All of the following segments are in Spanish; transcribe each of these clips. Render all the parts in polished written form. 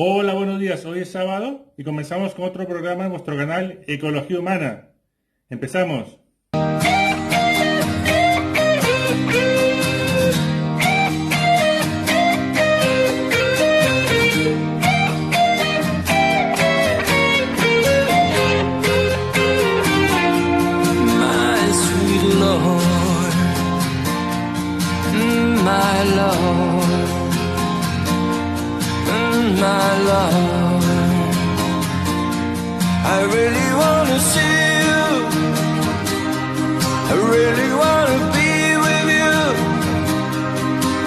Hola, buenos días. Hoy es sábado y comenzamos con otro programa en vuestro canal Ecología Humana. Empezamos. My sweet Lord, my Lord, my Lord, I really want to see you, I really want to be with you,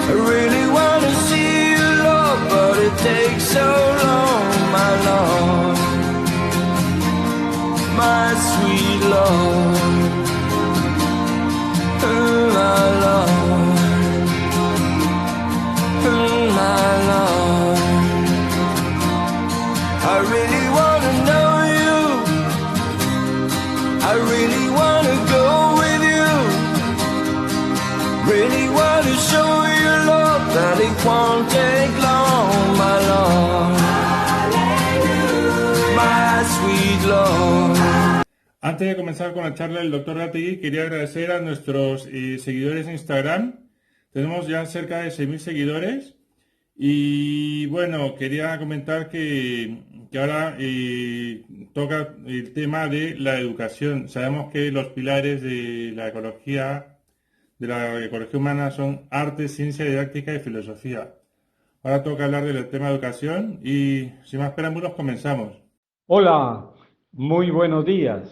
I really want to see you, Lord, but it takes so long, my Lord, my sweet Lord, my Lord, my Lord, I really want to know you, I really want to go with you, really want to show you, Lord, that it won't take long, my Lord, my sweet Lord. Antes de comenzar con la charla del Dr. Rategui, quería agradecer a nuestros seguidores en Instagram. Tenemos ya cerca de 6.000 seguidores. Y bueno, quería comentar que ahora toca el tema de la educación. Sabemos que los pilares de la ecología humana son arte, ciencia, didáctica y filosofía. Ahora toca hablar del tema de educación y sin más preámbulos comenzamos. Hola, muy buenos días.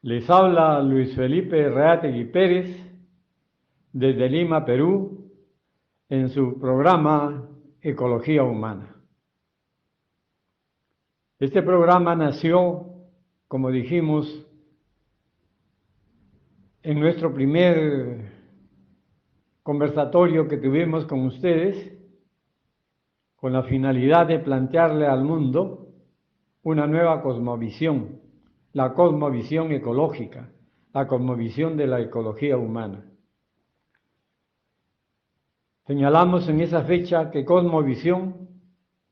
Les habla Luis Felipe Reategui Pérez desde Lima, Perú, en su programa Ecología Humana. Este programa nació, como dijimos, en nuestro primer conversatorio que tuvimos con ustedes, con la finalidad de plantearle al mundo una nueva cosmovisión, la cosmovisión ecológica, la cosmovisión de la ecología humana. Señalamos en esa fecha que cosmovisión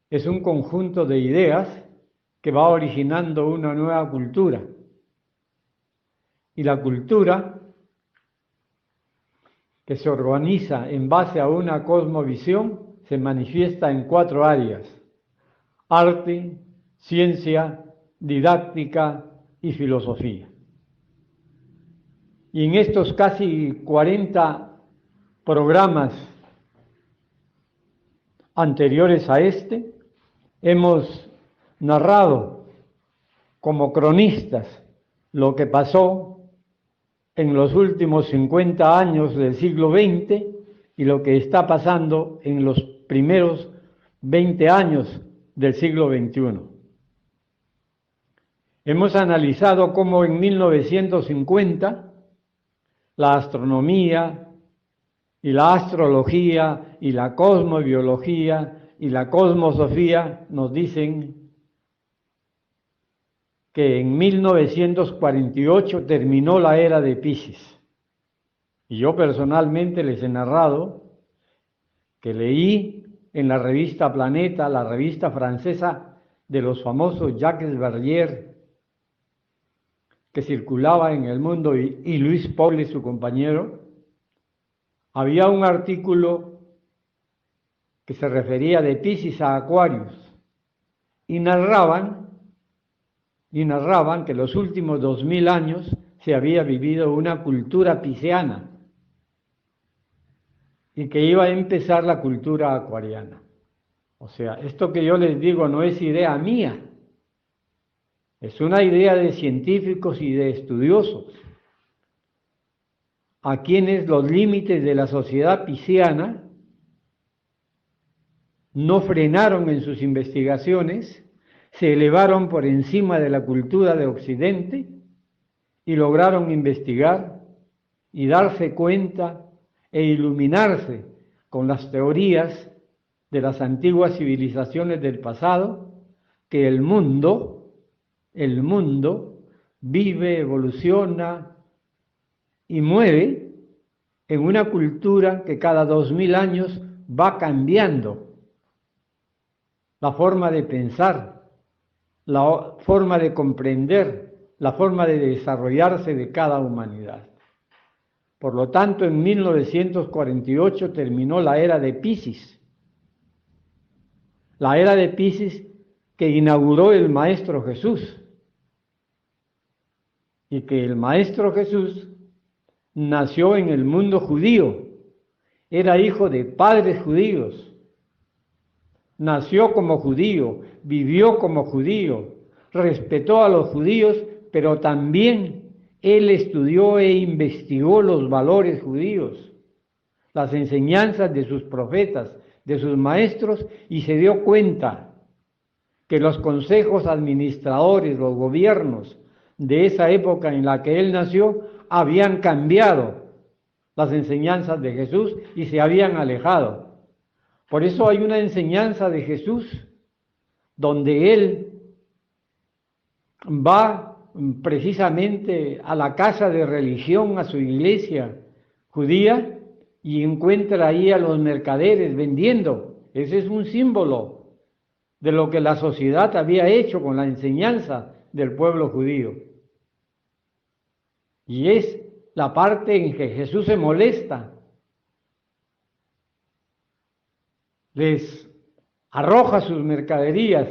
es un conjunto de ideas que va originando una nueva cultura. Y la cultura, que se organiza en base a una cosmovisión, se manifiesta en 4 áreas: arte, ciencia, didáctica y filosofía. Y en estos casi 40 programas anteriores a este, hemos narrado como cronistas lo que pasó en los últimos 50 años del siglo XX y lo que está pasando en los primeros 20 años del siglo XXI. Hemos analizado cómo en 1950 la astronomía y la astrología y la cosmobiología y la cosmosofía nos dicen que en 1948 terminó la era de Piscis. Y yo personalmente les he narrado que leí en la revista Planeta, la revista francesa de los famosos Jacques Verrier, que circulaba en el mundo, y Luis Pauli, su compañero, había un artículo que se refería de Piscis a Acuarios y narraban que los últimos 2000 años se había vivido una cultura pisciana y que iba a empezar la cultura acuariana. O sea, esto que yo les digo no es idea mía, es una idea de científicos y de estudiosos, a quienes los límites de la sociedad pisciana no frenaron en sus investigaciones, se elevaron por encima de la cultura de Occidente y lograron investigar y darse cuenta e iluminarse con las teorías de las antiguas civilizaciones del pasado, que el mundo vive, evoluciona y muere en una cultura que cada 2000 años va cambiando la forma de pensar, la forma de comprender, la forma de desarrollarse de cada humanidad. Por lo tanto, en 1948 terminó la era de Piscis. La era de Piscis que inauguró el Maestro Jesús. Y que el Maestro Jesús nació en el mundo judío. Era hijo de padres judíos. Nació como judío, vivió como judío, respetó a los judíos, pero también él estudió e investigó los valores judíos, las enseñanzas de sus profetas, de sus maestros, y se dio cuenta que los consejos administradores, los gobiernos de esa época en la que él nació, habían cambiado las enseñanzas de Jesús y se habían alejado. Por eso hay una enseñanza de Jesús donde él va precisamente a la casa de religión, a su iglesia judía, y encuentra ahí a los mercaderes vendiendo. Ese es un símbolo de lo que la sociedad había hecho con la enseñanza del pueblo judío. Y es la parte en que Jesús se molesta. Les arroja sus mercaderías,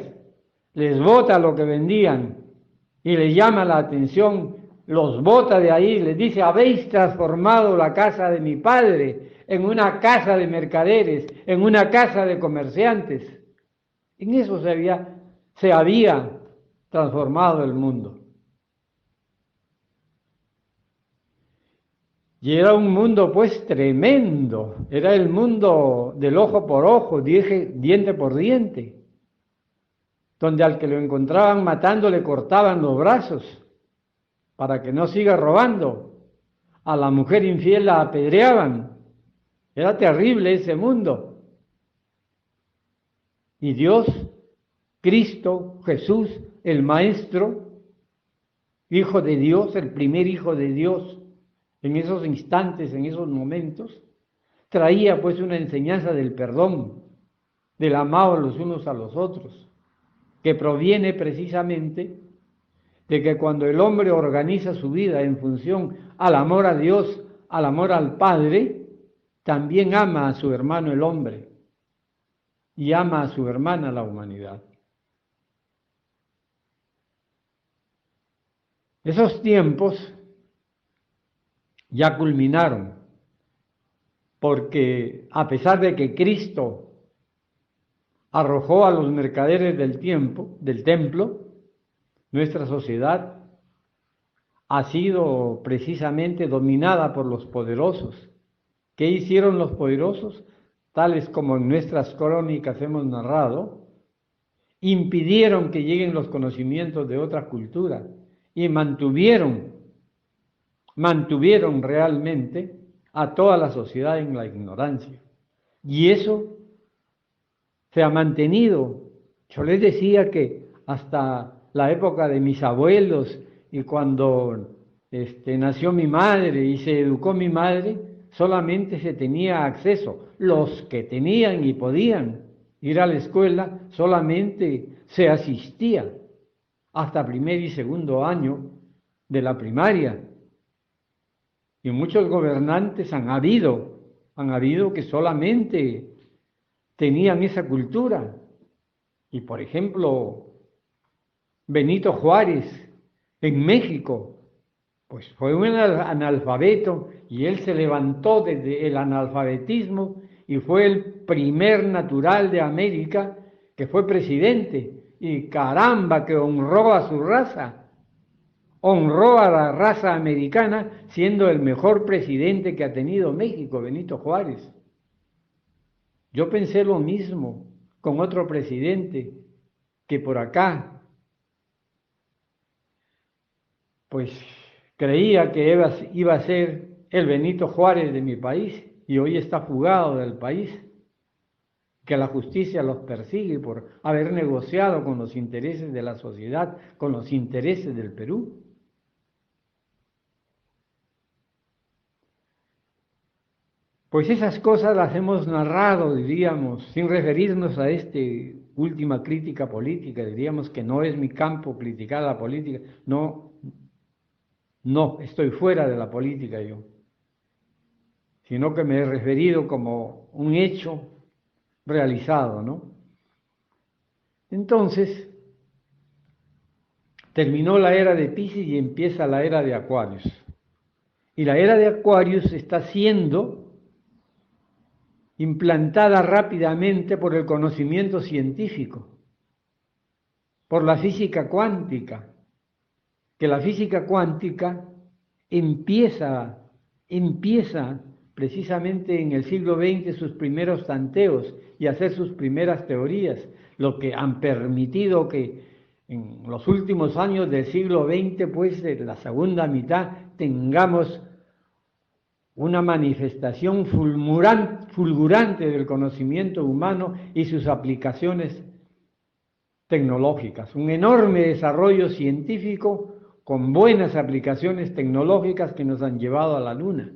les bota lo que vendían y les llama la atención, los bota de ahí, les dice: habéis transformado la casa de mi padre en una casa de mercaderes, en una casa de comerciantes. En eso se había transformado el mundo. Y era un mundo pues tremendo, era el mundo del ojo por ojo, diente por diente, donde al que lo encontraban matando le cortaban los brazos para que no siga robando, a la mujer infiel la apedreaban. Era terrible ese mundo. Y Dios, Cristo, Jesús, el Maestro, Hijo de Dios, el primer Hijo de Dios, en esos instantes, en esos momentos, traía pues una enseñanza del perdón, del amado los unos a los otros, que proviene precisamente de que cuando el hombre organiza su vida en función al amor a Dios, al amor al Padre, también ama a su hermano el hombre y ama a su hermana la humanidad. Esos tiempos ya culminaron, porque a pesar de que Cristo arrojó a los mercaderes del templo, nuestra sociedad ha sido precisamente dominada por los poderosos. ¿Qué hicieron los poderosos? Tales como en nuestras crónicas hemos narrado, impidieron que lleguen los conocimientos de otra cultura y mantuvieron realmente a toda la sociedad en la ignorancia. Y eso se ha mantenido. Yo les decía que hasta la época de mis abuelos y cuando nació mi madre y se educó mi madre, solamente se tenía acceso. Los que tenían y podían ir a la escuela, solamente se asistía hasta primer y segundo año de la primaria. Y muchos gobernantes han habido que solamente tenían esa cultura. Y por ejemplo, Benito Juárez en México, pues fue un analfabeto y él se levantó desde el analfabetismo y fue el primer natural de América que fue presidente. Y caramba, que honró a su raza, honró a la raza americana, siendo el mejor presidente que ha tenido México, Benito Juárez. Yo pensé lo mismo con otro presidente que por acá, pues creía que iba a ser el Benito Juárez de mi país y hoy está fugado del país, que la justicia los persigue por haber negociado con los intereses de la sociedad, con los intereses del Perú. Pues esas cosas las hemos narrado, diríamos, sin referirnos a esta última crítica política, diríamos que no es mi campo criticar la política, no, estoy fuera de la política yo, sino que me he referido como un hecho realizado, ¿no? Entonces, terminó la era de Piscis y empieza la era de Acuarios. Y la era de Acuarios está siendo implantada rápidamente por el conocimiento científico, por la física cuántica, que la física cuántica empieza precisamente en el siglo XX sus primeros tanteos y hacer sus primeras teorías, lo que han permitido que en los últimos años del siglo XX, pues de la segunda mitad, tengamos una manifestación fulgurante del conocimiento humano y sus aplicaciones tecnológicas, un enorme desarrollo científico con buenas aplicaciones tecnológicas que nos han llevado a la Luna.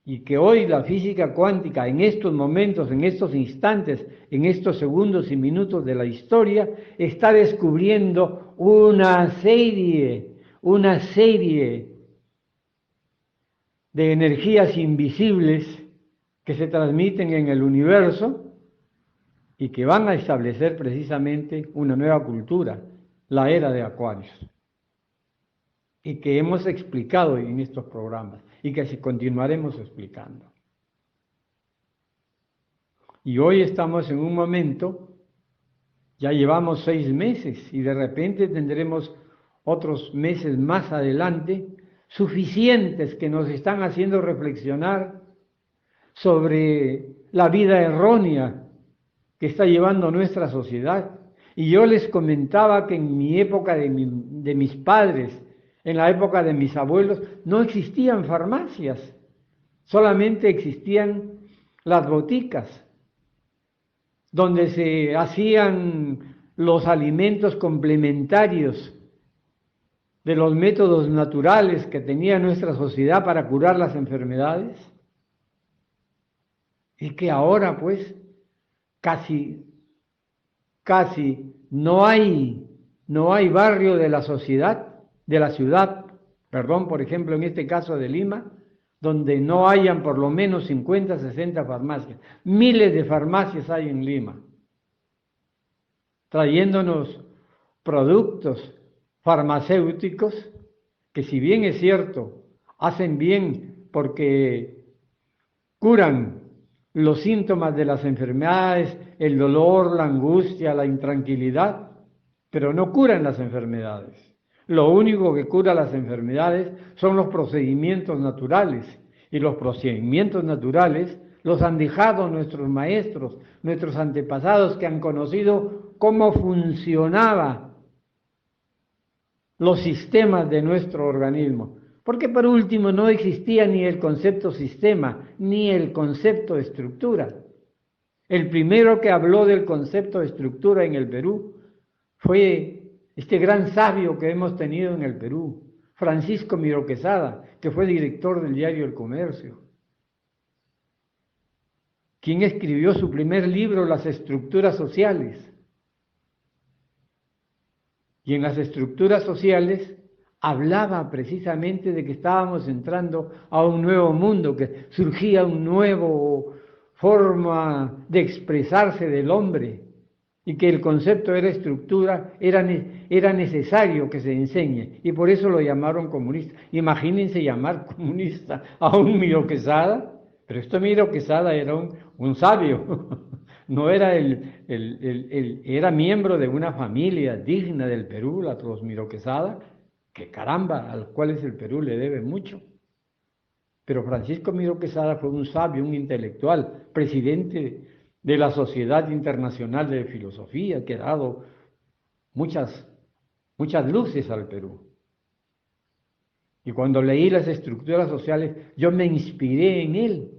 Y que hoy la física cuántica, en estos momentos, en estos instantes, en estos segundos y minutos de la historia, está descubriendo una serie de energías invisibles que se transmiten en el universo y que van a establecer precisamente una nueva cultura, la era de Acuarios, y que hemos explicado en estos programas y que continuaremos explicando. Y hoy estamos en un momento, ya llevamos 6 meses y de repente tendremos otros meses más adelante, suficientes que nos están haciendo reflexionar sobre la vida errónea que está llevando nuestra sociedad. Y yo les comentaba que en mi época de mis padres, en la época de mis abuelos, no existían farmacias, solamente existían las boticas, donde se hacían los alimentos complementarios de los métodos naturales que tenía nuestra sociedad para curar las enfermedades, y que ahora pues casi no hay barrio de la ciudad, por ejemplo, en este caso de Lima, donde no hayan por lo menos 50, 60 farmacias. Miles de farmacias hay en Lima, trayéndonos productos farmacéuticos que, si bien es cierto, hacen bien porque curan los síntomas de las enfermedades, el dolor, la angustia, la intranquilidad, pero no curan las enfermedades. Lo único que cura las enfermedades son los procedimientos naturales, y los procedimientos naturales los han dejado nuestros maestros, nuestros antepasados, que han conocido cómo funcionaban los sistemas de nuestro organismo. Porque por último no existía ni el concepto sistema, ni el concepto estructura. El primero que habló del concepto de estructura en el Perú fue este gran sabio que hemos tenido en el Perú, Francisco Miró Quesada, que fue director del diario El Comercio, quien escribió su primer libro, Las estructuras sociales. Y en las estructuras sociales hablaba precisamente de que estábamos entrando a un nuevo mundo, que surgía una nueva forma de expresarse del hombre, y que el concepto de la estructura era necesario que se enseñe, y por eso lo llamaron comunista. Imagínense llamar comunista a un Miró Quesada, pero este Miró Quesada era un sabio, no era era miembro de una familia digna del Perú, los Miró Quesada, que caramba, al cual el Perú le debe mucho. Pero Francisco Miró Quesada fue un sabio, un intelectual, presidente de la Sociedad Internacional de Filosofía, que ha dado muchas luces al Perú. Y cuando leí Las estructuras sociales, yo me inspiré en él,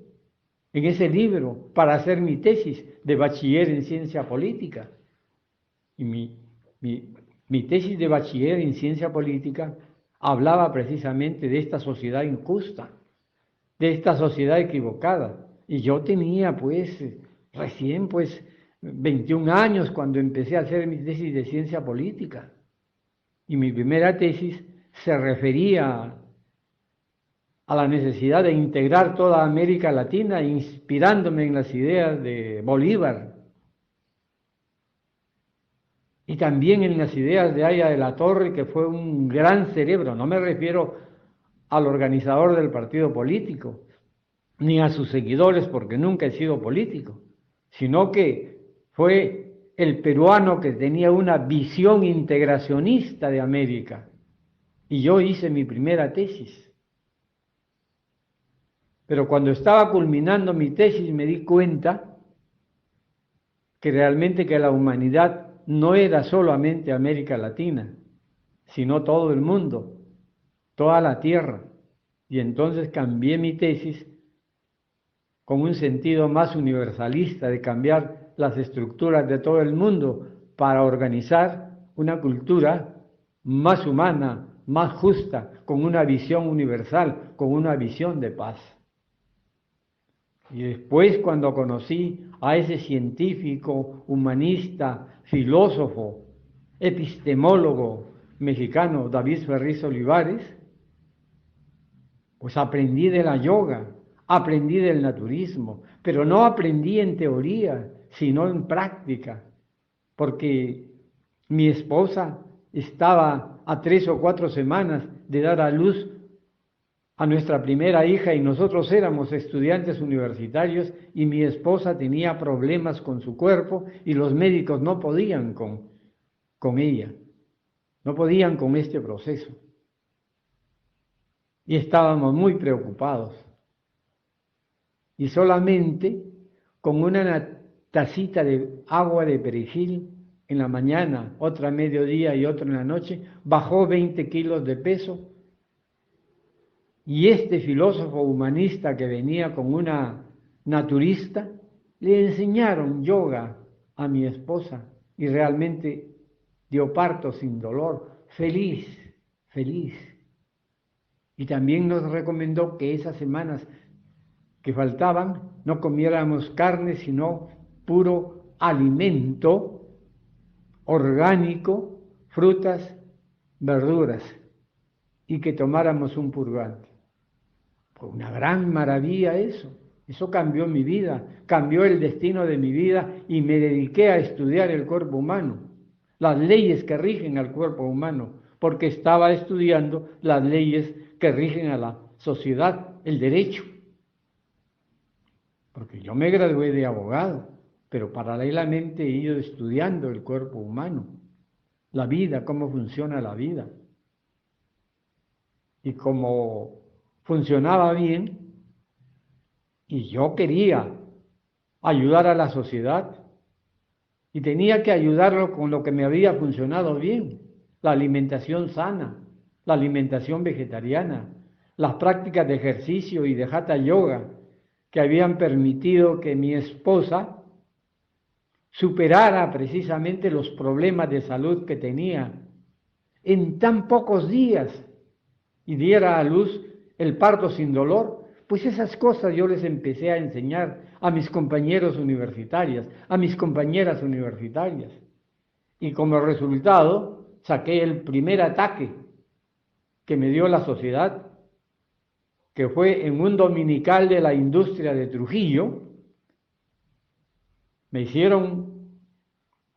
en ese libro, para hacer mi tesis de bachiller en ciencia política. Y mi tesis de bachiller en ciencia política hablaba precisamente de esta sociedad injusta, de esta sociedad equivocada. Y yo tenía recién 21 años cuando empecé a hacer mi tesis de ciencia política. Y mi primera tesis se refería a la necesidad de integrar toda América Latina, inspirándome en las ideas de Bolívar y también en las ideas de Haya de la Torre, que fue un gran cerebro. No me refiero al organizador del partido político, ni a sus seguidores, porque nunca he sido político, sino que fue el peruano que tenía una visión integracionista de América. Y yo hice mi primera tesis. Pero cuando estaba culminando mi tesis me di cuenta que realmente que la humanidad no era solamente América Latina, sino todo el mundo, toda la tierra. Y entonces cambié mi tesis con un sentido más universalista de cambiar las estructuras de todo el mundo para organizar una cultura más humana, más justa, con una visión universal, con una visión de paz. Y después, cuando conocí a ese científico, humanista, filósofo, epistemólogo mexicano, David Ferriz Olivares, pues aprendí de la yoga, aprendí del naturismo, pero no aprendí en teoría, sino en práctica, porque mi esposa estaba a 3 o 4 semanas de dar a luz a nuestra primera hija y nosotros éramos estudiantes universitarios y mi esposa tenía problemas con su cuerpo y los médicos no podían con ella, no podían con este proceso. Y estábamos muy preocupados. Y solamente con una tacita de agua de perejil en la mañana, otra a mediodía y otra en la noche, bajó 20 kilos de peso. Y este filósofo humanista que venía con una naturista, le enseñaron yoga a mi esposa y realmente dio parto sin dolor, feliz, feliz. Y también nos recomendó que esas semanas que faltaban no comiéramos carne, sino puro alimento orgánico, frutas, verduras, y que tomáramos un purgante. Fue una gran maravilla eso. Eso cambió mi vida, cambió el destino de mi vida y me dediqué a estudiar el cuerpo humano, las leyes que rigen al cuerpo humano, porque estaba estudiando las leyes que rigen a la sociedad, el derecho. Porque yo me gradué de abogado, pero paralelamente he ido estudiando el cuerpo humano, la vida, cómo funciona la vida. Y como funcionaba bien, y yo quería ayudar a la sociedad, y tenía que ayudarlo con lo que me había funcionado bien, la alimentación sana, la alimentación vegetariana, las prácticas de ejercicio y de hatha yoga, que habían permitido que mi esposa superara precisamente los problemas de salud que tenía en tan pocos días y diera a luz el parto sin dolor. Pues esas cosas yo les empecé a enseñar a mis compañeros universitarios, a mis compañeras universitarias. Y como resultado saqué el primer ataque que me dio la sociedad, que fue en un dominical de la industria de Trujillo. Me hicieron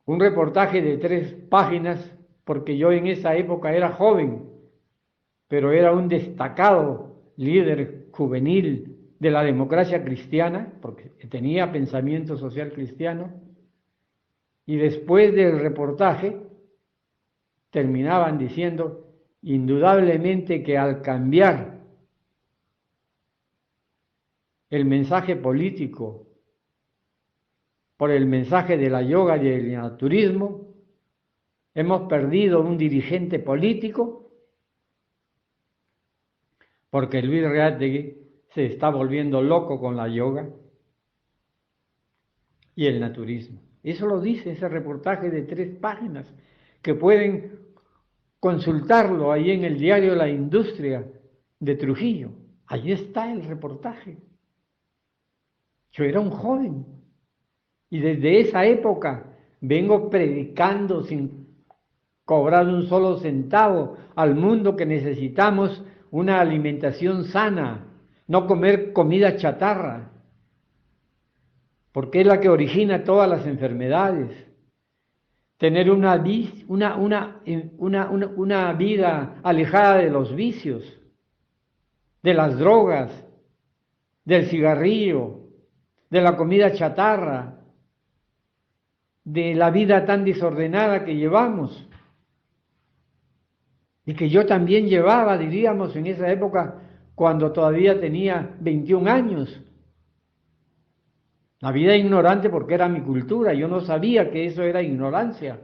un reportaje de 3 páginas, porque yo en esa época era joven, pero era un destacado líder juvenil de la democracia cristiana, porque tenía pensamiento social cristiano, y después del reportaje terminaban diciendo, indudablemente que al cambiar el mensaje político por el mensaje de la yoga y el naturismo, hemos perdido un dirigente político, porque Luis Reátegui se está volviendo loco con la yoga y el naturismo. Eso lo dice ese reportaje de 3 páginas, que pueden consultarlo ahí en el diario La Industria de Trujillo. Ahí está el reportaje. Yo era un joven y desde esa época vengo predicando sin cobrar un solo centavo al mundo que necesitamos una alimentación sana, no comer comida chatarra, porque es la que origina todas las enfermedades. Tener una vida alejada de los vicios, de las drogas, del cigarrillo, de la comida chatarra, de la vida tan desordenada que llevamos y que yo también llevaba, diríamos, en esa época cuando todavía tenía 21 años. La vida ignorante porque era mi cultura, yo no sabía que eso era ignorancia.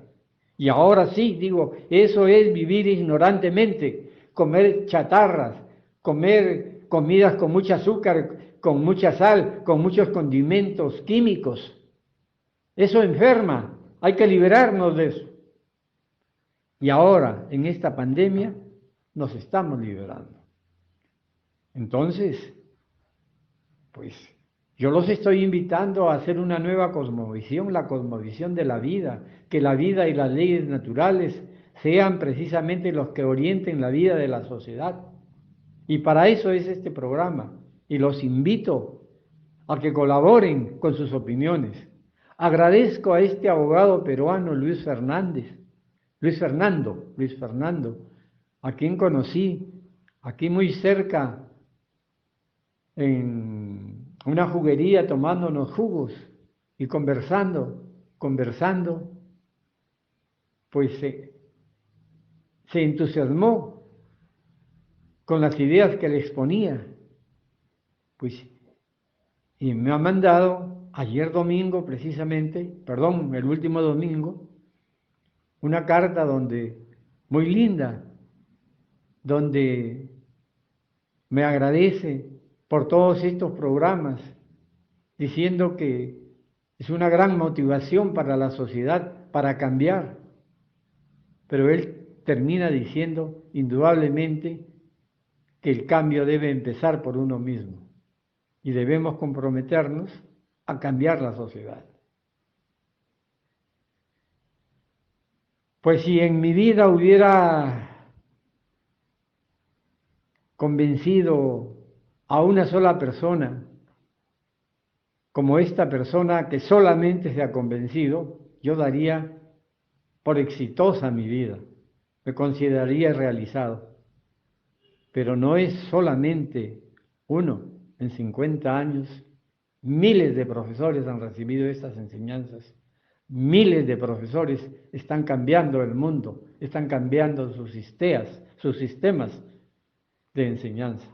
Y ahora sí, digo, eso es vivir ignorantemente, comer chatarras, comer comidas con mucho azúcar, con mucha sal, con muchos condimentos químicos. Eso enferma, hay que liberarnos de eso. Y ahora, en esta pandemia, nos estamos liberando. Entonces, pues yo los estoy invitando a hacer una nueva cosmovisión, la cosmovisión de la vida, que la vida y las leyes naturales sean precisamente los que orienten la vida de la sociedad. Y para eso es este programa. Y los invito a que colaboren con sus opiniones. Agradezco a este abogado peruano, Luis Fernando, a quien conocí aquí muy cerca en una juguería tomándonos jugos y conversando, pues se entusiasmó con las ideas que le exponía, pues, y me ha mandado ayer domingo precisamente, el último domingo, una carta muy linda, donde me agradece por todos estos programas, diciendo que es una gran motivación para la sociedad para cambiar. Pero él termina diciendo, indudablemente, que el cambio debe empezar por uno mismo y debemos comprometernos a cambiar la sociedad. Pues si en mi vida hubiera convencido a una sola persona, como esta persona que solamente se ha convencido, yo daría por exitosa mi vida, me consideraría realizado. Pero no es solamente uno, en 50 años, miles de profesores han recibido estas enseñanzas, miles de profesores están cambiando el mundo, están cambiando sus sistemas de enseñanza.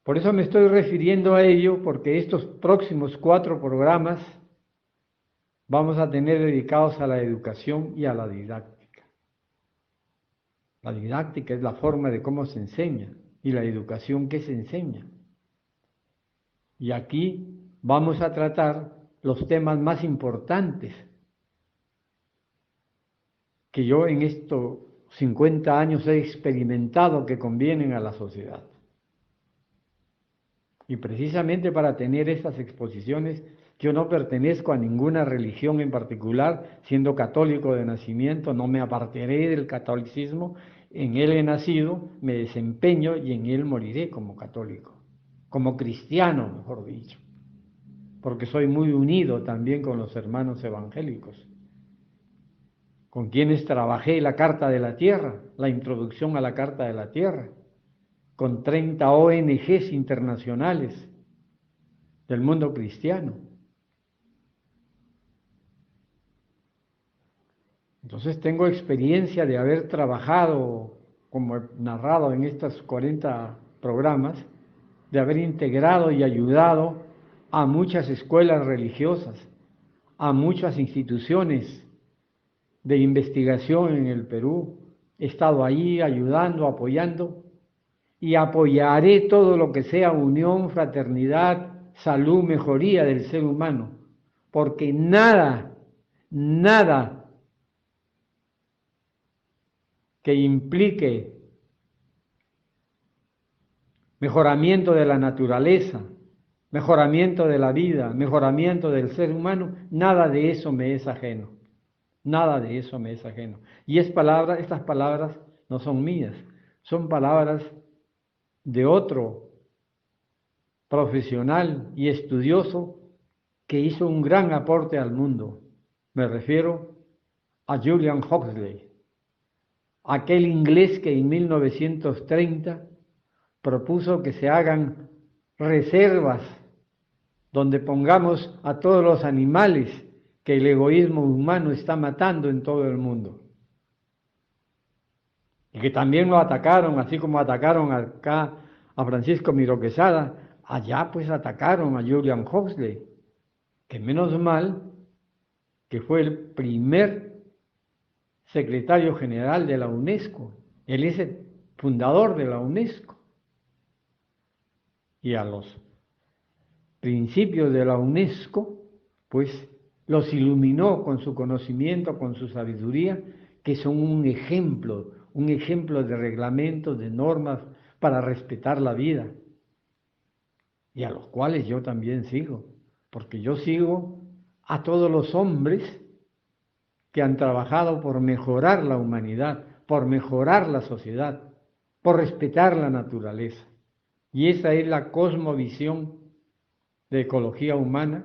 Por eso me estoy refiriendo a ello, porque estos próximos 4 programas vamos a tener dedicados a la educación y a la didáctica. La didáctica es la forma de cómo se enseña y la educación que se enseña. Y aquí vamos a tratar los temas más importantes que yo en estos 50 años he experimentado que convienen a la sociedad. Y precisamente para tener estas exposiciones, yo no pertenezco a ninguna religión en particular, siendo católico de nacimiento, no me apartaré del catolicismo, en él he nacido, me desempeño y en él moriré como católico, como cristiano, mejor dicho, porque soy muy unido también con los hermanos evangélicos, con quienes trabajé la Carta de la Tierra, la introducción a la Carta de la Tierra, con 30 ONGs internacionales del mundo cristiano. Entonces tengo experiencia de haber trabajado, como he narrado en estos 40 programas, de haber integrado y ayudado a muchas escuelas religiosas, a muchas instituciones de investigación en el Perú. He estado ahí ayudando, apoyando, y apoyaré todo lo que sea unión, fraternidad, salud, mejoría del ser humano, porque nada que implique mejoramiento de la naturaleza, mejoramiento de la vida, mejoramiento del ser humano, nada de eso me es ajeno. Nada de eso me es ajeno. Y estas palabras no son mías, son palabras de otro profesional y estudioso que hizo un gran aporte al mundo. Me refiero a Julian Huxley, aquel inglés que en 1930 propuso que se hagan reservas donde pongamos a todos los animales que el egoísmo humano está matando en todo el mundo. Y que también lo atacaron, así como atacaron acá a Francisco Miró Quesada, allá pues atacaron a Julian Huxley, que menos mal que fue el primer secretario general de la UNESCO. Él es el fundador de la UNESCO. Y a los principios de la UNESCO, pues los iluminó con su conocimiento, con su sabiduría, que son un ejemplo de reglamentos, de normas para respetar la vida, y a los cuales yo también sigo, porque yo sigo a todos los hombres que han trabajado por mejorar la humanidad, por mejorar la sociedad, por respetar la naturaleza. Y esa es la cosmovisión de ecología humana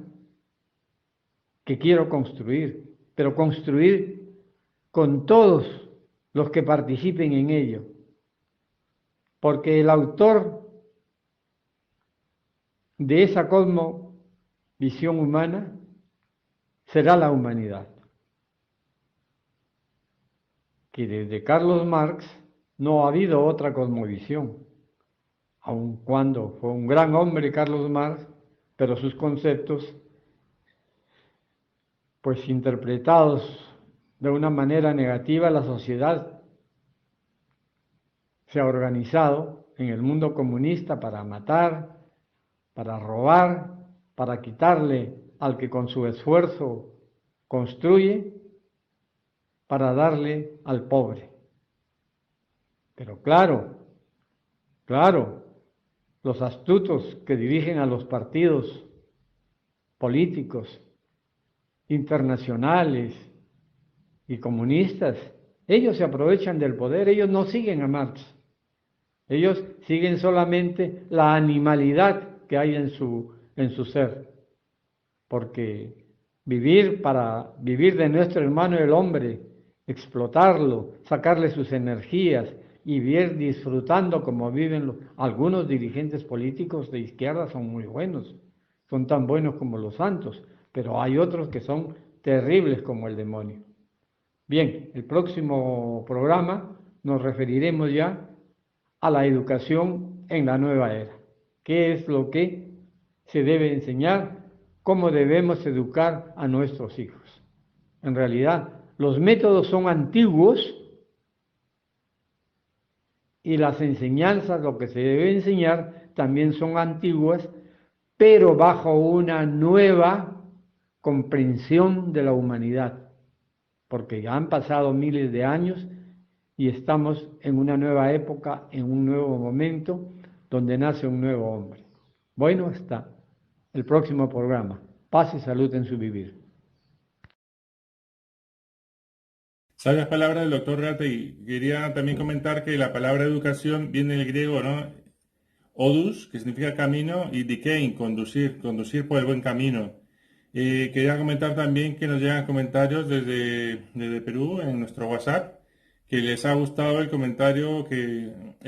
que quiero construir, pero construir con todos los que participen en ello, porque el autor de esa cosmovisión humana será la humanidad, que desde Carlos Marx no ha habido otra cosmovisión, aun cuando fue un gran hombre Carlos Marx, pero sus conceptos, pues interpretados de una manera negativa, la sociedad se ha organizado en el mundo comunista para matar, para robar, para quitarle al que con su esfuerzo construye, para darle al pobre. Pero claro, los astutos que dirigen a los partidos políticos internacionales y comunistas, ellos se aprovechan del poder, ellos no siguen a Marx, ellos siguen solamente la animalidad que hay en su ser, porque vivir de nuestro hermano el hombre, explotarlo, sacarle sus energías y vivir disfrutando como viven algunos dirigentes políticos de izquierda son muy buenos, son tan buenos como los santos, pero hay otros que son terribles como el demonio. Bien, el próximo programa nos referiremos ya a la educación en la nueva era. ¿Qué es lo que se debe enseñar? ¿Cómo debemos educar a nuestros hijos? En realidad, los métodos son antiguos y las enseñanzas, lo que se debe enseñar, también son antiguas, pero bajo una nueva comprensión de la humanidad, porque ya han pasado miles de años y estamos en una nueva época, en un nuevo momento, donde nace un nuevo hombre. Bueno, hasta el próximo programa. Paz y salud en su vivir. Sabias palabras del doctor Reategui. Quería también comentar que la palabra educación viene del griego, ¿no? Odus, que significa camino, y dikein, conducir por el buen camino. Quería comentar también que nos llegan comentarios desde Perú en nuestro WhatsApp, que les ha gustado el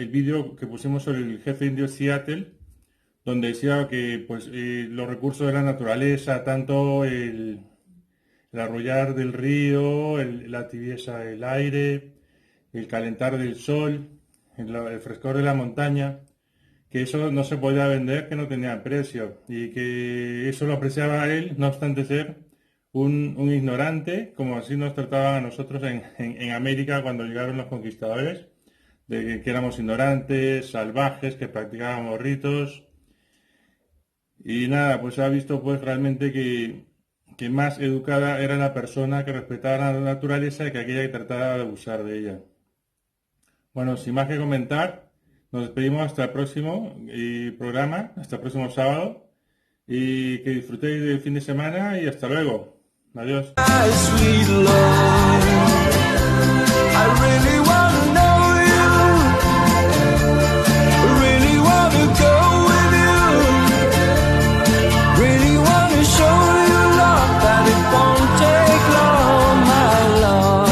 vídeo que pusimos sobre el jefe indio Seattle, donde decía que pues los recursos de la naturaleza, tanto el arrullar del río, la tibieza del aire, el calentar del sol, el frescor de la montaña, que eso no se podía vender, que no tenía precio, y que eso lo apreciaba él, no obstante ser un ignorante, como así nos trataban a nosotros en América cuando llegaron los conquistadores, de que éramos ignorantes, salvajes, que practicábamos ritos. Y nada, pues se ha visto pues realmente que más educada era la persona que respetaba la naturaleza que aquella que trataba de abusar de ella. Bueno, sin más que comentar, Nos despedimos hasta el próximo programa, hasta el próximo sábado. Y que disfrutéis del fin de semana y hasta luego. Adiós. My sweet Lord, I really wanna know you. Really wanna go with you. Really wanna show you love that it won't take long, my Lord.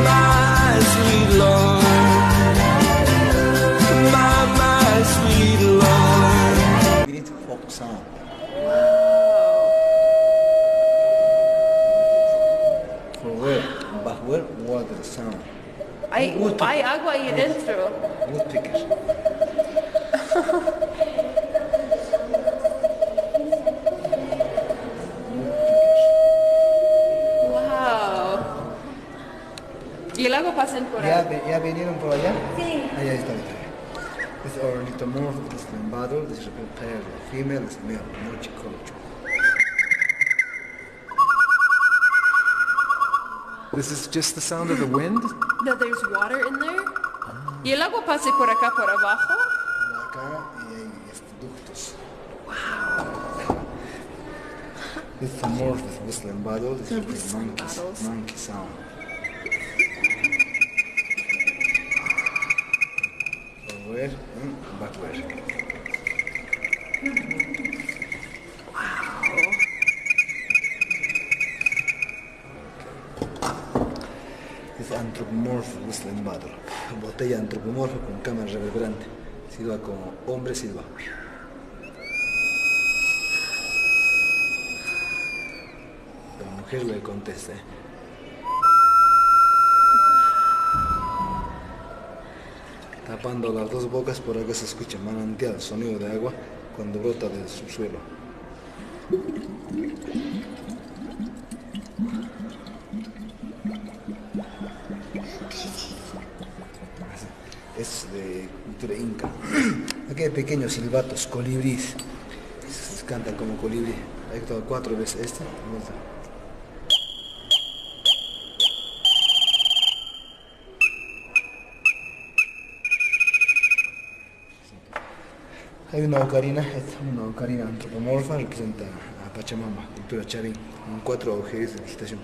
My sweet Lord, my sweet Lord. Great folk song. For where? But where water sound? Hay agua ahí dentro. Woodpecker. Wow. ¿Y el agua pasa por ¿Ya, ahí? ¿Ya vinieron por allá? Sí. Allá está. This is ornithomorph, this is lambado, this is a pair, female, this is male, multicultural. This is just the sound of the wind? No, there's water in there. ¿Y el agua pasa por acá, por abajo? Acá y hay ductos. Wow. This is amorphous, this is lambado, this is Lambados. monkey sound. Forward and backward. Es antropomorfo, es lambado. Botella antropomorfa con cámara reverberante. Silba como hombre silba. La mujer le contesta. Tapando las dos bocas por acá se escucha manantial, sonido de agua cuando brota del subsuelo. Es de cultura inca. Aquí hay pequeños silbatos, colibríes. Cantan como colibrí. He actuado 4 veces esta. Vuelta. Hay una ocarina, esta es una ocarina antropomorfa, representa a Pachamama, cultura chavín, con 4 agujeros de digitación.